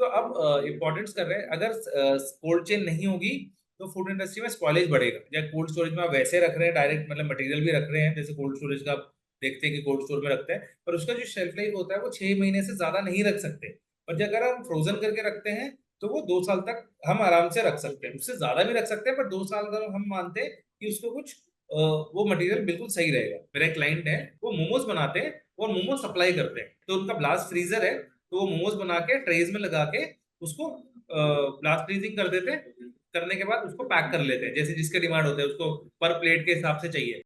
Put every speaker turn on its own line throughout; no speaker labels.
अब इम्पोर्टेंस कर रहे हैं, अगर कोल्ड चेन नहीं होगी तो फूड इंडस्ट्री में स्पॉइलेज बढ़ेगा। या कोल्ड स्टोरेज में आप वैसे रख रहे हैं, डायरेक्ट मतलब मटेरियल भी रख रहे हैं, जैसे कोल्ड स्टोरेज का आप देखते हैं कि कोल्ड स्टोर में रखते हैं, पर उसका जो शेल्फ लाइफ होता है वो 6 महीने से ज्यादा नहीं रख सकते। और अगर हम फ्रोजन करके रखते हैं तो वो 2 साल तक हम आराम से रख सकते हैं, उससे ज्यादा भी रख सकते हैं, पर 2 साल अगर हम मानते हैं कि उसको कुछ वो मटेरियल बिल्कुल सही रहेगा। मेरा एक क्लाइंट है, वो मोमोज बनाते हैं और मोमोज सप्लाई करते हैं, तो उनका ब्लास्ट फ्रीजर है, तो वो मोमोज बना के ट्रेज में लगा के उसको ब्लास्ट फ्रीजिंग कर देते हैं, करने के बाद उसको पैक कर लेते हैं, जैसे जिसके डिमांड होता है उसको पर प्लेट के हिसाब से चाहिए।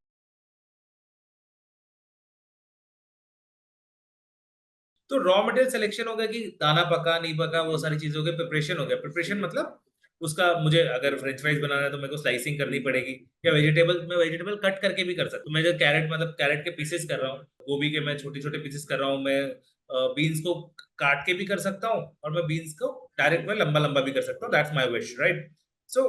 तो रॉ मटेरियल सिलेक्शन हो गया कि दाना पका नहीं पका, वो सारी चीजों के प्रिपरेशन हो गया। प्रिपरेशन मतलब उसका, मुझे अगर फ्रेंच फ्राइज बनाना है तो मेरे को स्लाइसिंग करनी पड़ेगी, या वेजिटेबल, मैं वेजिटेबल कट करके भी कर सकता हूँ। मैं जो कैरेट, मतलब कैरेट के पीसेस कर रहा हूँ, गोभी के मैं छोटे छोटे पीसेस कर रहा हूँ, मैं बीन्स को काट के भी कर सकता हूँ, और मैं बीन्स को डायरेक्ट में लंबा लंबा भी कर सकता हूँ। That's my wish, right. So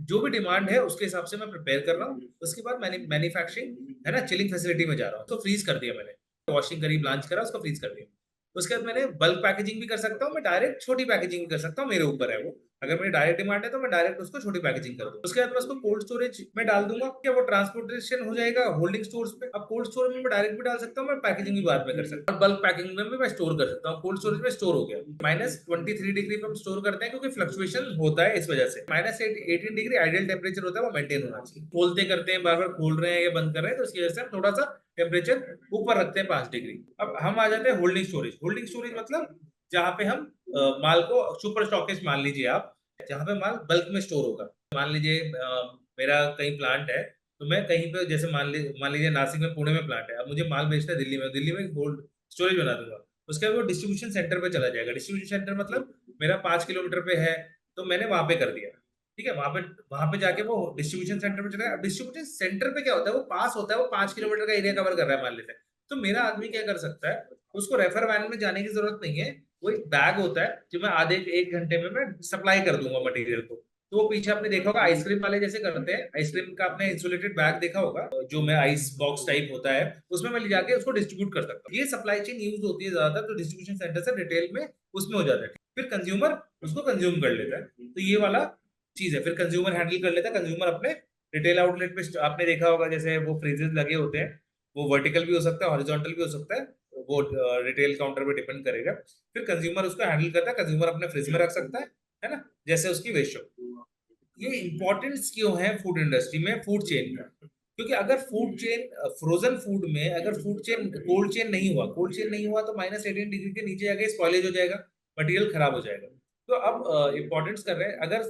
जो भी डिमांड है उसके हिसाब से मैं प्रिपेयर कर रहा हूँ। उसके बाद मैंने मैन्युफैक्चरिंग है ना, चिलिंग फैसिलिटी में जा रहा हूँ, तो फ्रीज कर दिया मैंने, वॉशिंग करी, ब्लांच करा, उसको फ्रीज कर दिया। उसके बाद मैंने बल्क पैकेजिंग भी कर सकता हूँ, मैं डायरेक्ट छोटी पैकेजिंग भी कर सकता हूँ, मेरे ऊपर है वो। अगर मेरी डायरेक्ट डिमांड है तो मैं डायरेक्ट उसको छोटी पैकेजिंग कर दूँ। उसके बाद मैं उसको कोल्ड स्टोरेज में डाल दूंगा, क्या वो ट्रांसपोर्टेशन हो जाएगा होल्डिंग स्टोर्स पे। अब कोल्ड स्टोर में मैं डायरेक्ट भी डाल सकता हूँ, मैं पैकेजिंग भी बाद में कर सकता हूँ, और बल्क पैकिंग में भी मैं स्टोर कर सकता हूँ। कोल्ड स्टोरेज में स्टोर हो गया, -23 डिग्री पे हम स्टोर करते हैं, क्योंकि फ्लक्चुएशन होता है इस वजह से। -18 डिग्री आइडियल टेम्परेचर होता है, वो मेंटेन होना चाहिए। खोलते करते हैं, बार बार खोल रहे हैं या बंद कर रहे हैं, तो इसकी वजह से हम थोड़ा सा टेम्परेचर ऊपर रखते हैं 5 डिग्री। अब हम आ जाते हैं होल्डिंग स्टोरेज। होल्डिंग स्टोरेज मतलब जहाँ पे हम माल को सुपर स्टॉकेज मान लीजिए आप, जहाँ पे माल बल्क में स्टोर होगा। मान लीजिए मेरा कहीं प्लांट है, तो मैं कहीं पे, जैसे मान लीजिए नासिक में, पुणे में प्लांट है, अब मुझे माल बेचना है दिल्ली में, दिल्ली में कोल्ड स्टोरेज बना दूंगा। उसके बाद वो डिस्ट्रीब्यूशन सेंटर पे चला जाएगा। डिस्ट्रीब्यूशन सेंटर मतलब मेरा 5 किलोमीटर पे है, तो मैंने वहां पे कर दिया, ठीक है। वहां पे जाके वो डिस्ट्रीब्यूशन सेंटर पे चला। डिस्ट्रीब्यूशन सेंटर पे क्या होता है, वो पास होता है, वो 5 किलोमीटर का एरिया कवर कर रहा है मान लेते हैं। तो मेरा आदमी क्या कर सकता है, उसको रेफर वैन में जाने की जरूरत नहीं है, वो एक बैग होता है जो मैं आधे 1 घंटे में मैं सप्लाई कर दूंगा मटेरियल को। तो वो पीछे आपने देखा होगा आइसक्रीम वाले जैसे करते हैं, आइसक्रीम का आपने इंसुलेटेड बैग देखा होगा, जो मैं आइस बॉक्स टाइप होता है, उसमें मैं ले जाके उसको डिस्ट्रीब्यूट कर सकता हूँ। ये सप्लाई चेन यूज होती है ज्यादातर, तो डिस्ट्रीब्यूशन सेंटर से रिटेल में उसमें हो जाता है। फिर कंज्यूमर उसको कंज्यूम कर लेता है, तो ये वाला चीज है। फिर कंज्यूमर हैंडल कर लेता है, कंज्यूमर अपने रिटेल आउटलेट पे, आपने देखा होगा जैसे वो फ्रीजेस लगे होते हैं, वो वर्टिकल भी हो सकता है, हॉरिजॉन्टल भी हो सकता है, वो रिटेल काउंटर पे डिपेंड करेगा। फिर कंज्यूमर उसको हैंडल करता है, कंज्यूमर अपने फ्रिज में रख सकता है ना, जैसे उसकी विश हो। ये इंपॉर्टेंस क्यों है फूड इंडस्ट्री में, फूड चेन का? क्योंकि अगर फूड चेन, फ्रोजन फूड में अगर फूड चेन, कोल्ड चेन नहीं हुआ तो -18 डिग्री के नीचे जाके स्पॉइलेज हो जाएगा, मटेरियल खराब हो जाएगा। तो अब इम्पोर्टेंस कर रहे हैं, अगर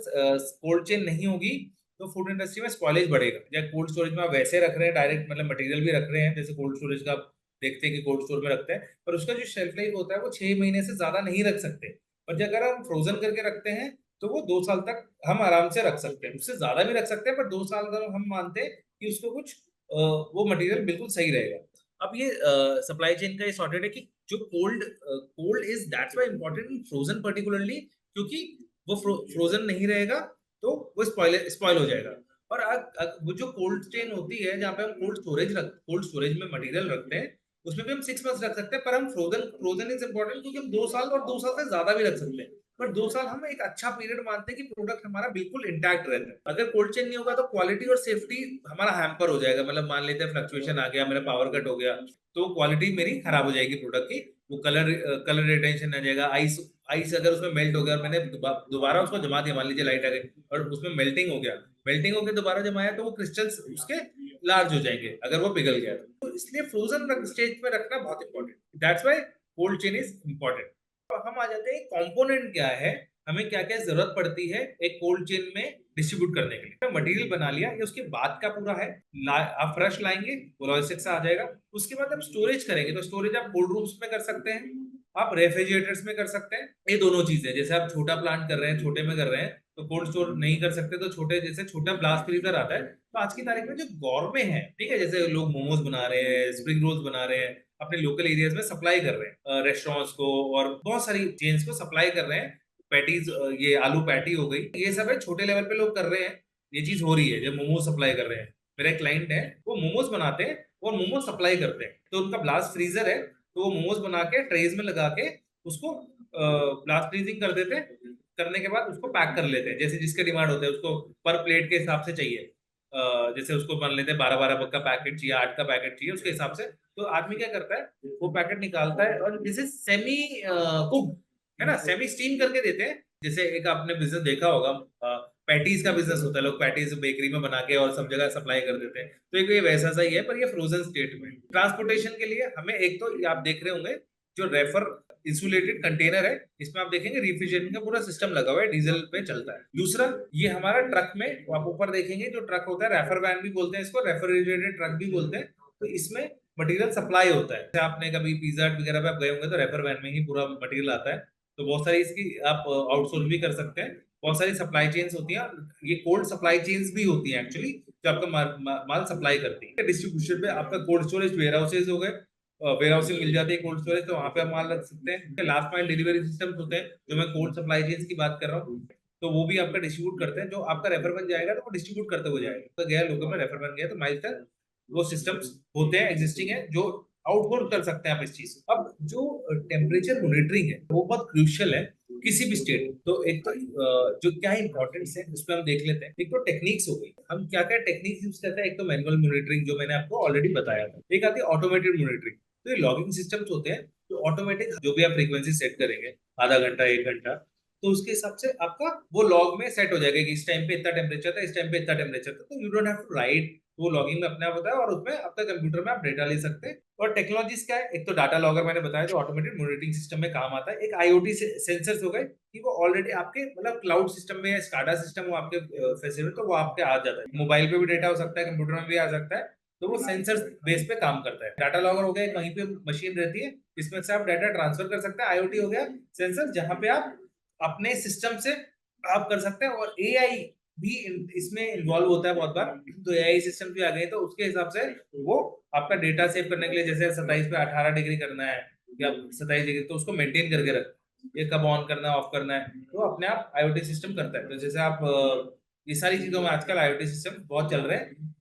कोल्ड चेन नहीं होगी तो फूड इंडस्ट्री में स्पॉइलेज बढ़ेगा। या कोल्ड स्टोरेज में आप वैसे रख रहे हैं, डायरेक्ट मतलब मटेरियल भी रख रहे हैं, जैसे कोल्ड स्टोरेज का आप देखते हैं कि कोल्ड स्टोर में रखते हैं, पर उसका जो शेल्फ लाइफ होता है वो 6 महीने से ज्यादा नहीं रख सकते। और अगर हम फ्रोजन करके रखते हैं तो वो 2 साल तक हम आराम से रख सकते हैं, उससे ज्यादा भी रख सकते हैं, पर 2 साल अगर हम मानते हैं कि उसको कुछ वो मटेरियल बिल्कुल सही रहेगा। अब ये सप्लाई चेन का ये सॉर्टेड है कि जो cold is that's why important in frozen particularly, क्योंकि वो फ्रोजन नहीं रहेगा तो वो स्पॉइल हो जाएगा। और वो जो कोल्ड चेन होती है, जहाँ पे हम कोल्ड स्टोरेज में मटेरियल रखते हैं, उसमें भी हम 6 मंथ्स रख सकते हैं, पर हम फ्रोजन इज इंपॉर्टेंट क्योंकि हम 2 साल और 2 साल से ज्यादा भी रख सकते हैं। पर 2 साल हम एक अच्छा पीरियड मानते हैं कि प्रोडक्ट हमारा बिल्कुल इंटैक्ट रहता है। अगर कोल्ड चेन नहीं होगा तो क्वालिटी और सेफ्टी हमारा हैम्पर हो जाएगा, मतलब मान लेते हैं फ्लक्चुएशन आ गया, मेरा पावर कट हो गया, तो क्वालिटी मेरी खराब हो जाएगी प्रोडक्ट की। वो कलर रिटेंशन आ जाएगा, आइस आइस अगर उसमें मेल्ट हो गया और मैंने दोबारा उसको जमा दिया, मान लीजिए लाइट आ गई और उसमें मेल्टिंग हो गया, मेल्टिंग होकर दोबारा जमाया, तो वो क्रिस्टल्स उसके लार्ज हो जाएंगे अगर वो पिघल गया तो इसलिए फ्रोजन स्टेज में रखना बहुत important. That's why cold chain is important. तो हम आ जाते हैं कंपोनेंट क्या है, हमें क्या क्या जरूरत पड़ती है एक कोल्ड चेन में डिस्ट्रीब्यूट करने के लिए। मटेरियल बना लिया, ये उसके बाद का पूरा है। आप फ्रेश लाएंगे, वो लॉजिस्टिक से आ जाएगा। उसके बाद आप स्टोरेज करेंगे, तो स्टोरेज आप कोल्ड रूम्स में कर सकते हैं, आप रेफ्रिजरेटर्स में कर सकते हैं। ये दोनों चीजें, जैसे आप छोटा प्लांट कर रहे हैं, छोटे में कर रहे हैं, तो कोल्ड स्टोर नहीं कर सकते, तो छोटे, जैसे छोटा ब्लास्ट फ्रीजर आता है, तो आज की तारीख में जो गौरमें हैं, ठीक है, जैसे लोग मोमोज बना रहे हैं, स्प्रिंग रोल्स बना रहे हैं, अपने लोकल एरियाज में सप्लाई कर रहे हैं रेस्टोरेंट्स को, और बहुत सारी चेन्स को सप्लाई कर रहे हैं। पैटीज, ये आलू पैटी हो गई, ये सब है, छोटे लेवल पे लोग कर रहे हैं। ये चीज हो रही है, जो मोमोज सप्लाई कर रहे हैं। मेरा एक क्लाइंट है, वो मोमोज बनाते हैं और मोमोज सप्लाई करते हैं, तो उनका ब्लास्ट फ्रीजर है, तो वो मोमोज बना के ट्रेज में लगा के उसको ब्लास्ट फ्रीजिंग कर देते हैं, करने के बाद उसको पैक कर लेते हैं, जैसे जिसके डिमांड होते हैं उसको पर प्लेट के हिसाब से चाहिए। जैसे उसको मान लेते हैं 12-12 का पैकेट चाहिए, 8 का पैकेट चाहिए, उसके हिसाब से तो आदमी क्या करता है, वो पैकेट निकालता है और जैसे सेमी कुक है ना, सेमी स्टीम करके देते हैं। जैसे एक आपने बिजनेस देखा होगा, पैटीज का बिजनेस होता है, लोग पैटीज बेकरी में बना के और सब जगह सप्लाई कर देते हैं, तो एक ये वैसा सा ही है, पर ये फ्रोजन स्टेट में। ट्रांसपोर्टेशन के लिए हमें एक तो ये आप देख रहे होंगे जो रेफर इंसुलेटेड कंटेनर है, इसमें आप देखेंगे रेफ्रिजरेशन का पूरा सिस्टम लगा हुआ है, डीजल पे चलता है। दूसरा ये हमारा ट्रक में आप ऊपर देखेंगे जो ट्रक होता है, रेफर वैन भी बोलते हैं इसको, रेफ्रिजरेटेड ट्रक भी बोलते हैं, तो इसमें मटेरियल सप्लाई होता है। जैसे आपने कभी पिज्जा वगैरह पे आप गए होंगे तो रेफर वैन में ही पूरा मटेरियल आता है, तो बहुत सारी इसकी आप आउटसोर्स भी कर सकते हैं। बहुत सारी सप्लाई चेन्स होती हैं, ये कोल्ड सप्लाई चेन्स भी होती हैं एक्चुअली, जो आपका माल सप्लाई करती है। डिस्ट्रीब्यूशन पे आपका कोल्ड स्टोरेज वेयर हाउसेज हो गए, वेयर हाउसिंग मिल जाती है कोल्ड स्टोरेज, तो वहां पे आप माल रख सकते हैं। लास्ट माइल डिलीवरी सिस्टम होते हैं, जो मैं कोल्ड सप्लाई चेन्स की बात कर रहा हूँ, तो वो भी आपका डिस्ट्रीब्यूट करते हैं। जो आपका रेफर बन जाएगा तो वो डिस्ट्रीब्यूट करते हुए जाएगा, तो गया लोगों में रेफर बन गया तो माइल तक वो सिस्टम्स होते हैं, एग्जिस्टिंग है, जो आउटपुट कर सकते हैं आप इस चीज। अब जो टेम्परेचर मॉनिटरिंग है वो बहुत क्रूशियल है किसी भी स्टेट। तो एक तो जो क्या इंपॉर्टेंस है उसमें हम देख लेते हैं। एक तो टेक्निक्स हो गई, हम क्या क्या टेक्निक्स यूज करते हैं। एक तो मैनुअल मॉनिटरिंग जो मैंने आपको ऑलरेडी बताया था, एक आती है ऑटोमेटेड मॉनिटरिंग। तो ये लॉगिंग सिस्टम्स होते हैं, तो ऑटोमेटिक जो भी आप फ्रीक्वेंसी सेट करेंगे, आधा घंटा 1 घंटा, तो उसके हिसाब से आपका वो लॉग में सेट हो जाएगा कि इस टाइम पे इतना टेम्परेचर था, इस टाइम पे इतना टेम्परेचर था, तो you don't have to write, वो लॉगिंग में अपने आप होता है और उसमें आपका कंप्यूटर में आप डेटा ले सकते हैं। और टेक्नोलॉजीज क्या है, एक तो डाटा लॉगर मैंने बताया जो ऑटोमेटेड मॉनिटरिंग सिस्टम में काम आता है। एक आईओटी सेंसर्स हो गए कि वो ऑलरेडी आपके मतलब क्लाउड सिस्टम में या स्काडा सिस्टम हो आपके फैसिलिटी, तो वो आपके आ जाता है। मोबाइल पे भी डेटा हो सकता है, कंप्यूटर में भी आ सकता है, तो वो सेंसर बेस पे काम करता है। डाटा लॉगर हो गया, कहीं पे मशीन रहती है इसमें से आप डाटा ट्रांसफर कर सकते हैं। आईओटी हो गया सेंसर, जहां पे आप अपने सिस्टम से आप कर सकते हैं। और एआई भी इसमें इन्वॉल्व होता है बहुत बार, तो एआई सिस्टम भी आ गए, तो उसके हिसाब से वो आपका डेटा सेव करने के लिए, जैसे 27 पे 18 डिग्री करना है या 27 डिग्री, तो उसको मेंटेन करके रख, ये कब ऑन करना है ऑफ करना है, तो अपने आप आईओटी सिस्टम करता है। तो जैसे आप ये सारी चीजों में आजकल आईओटी सिस्टम बहुत चल रहे हैं।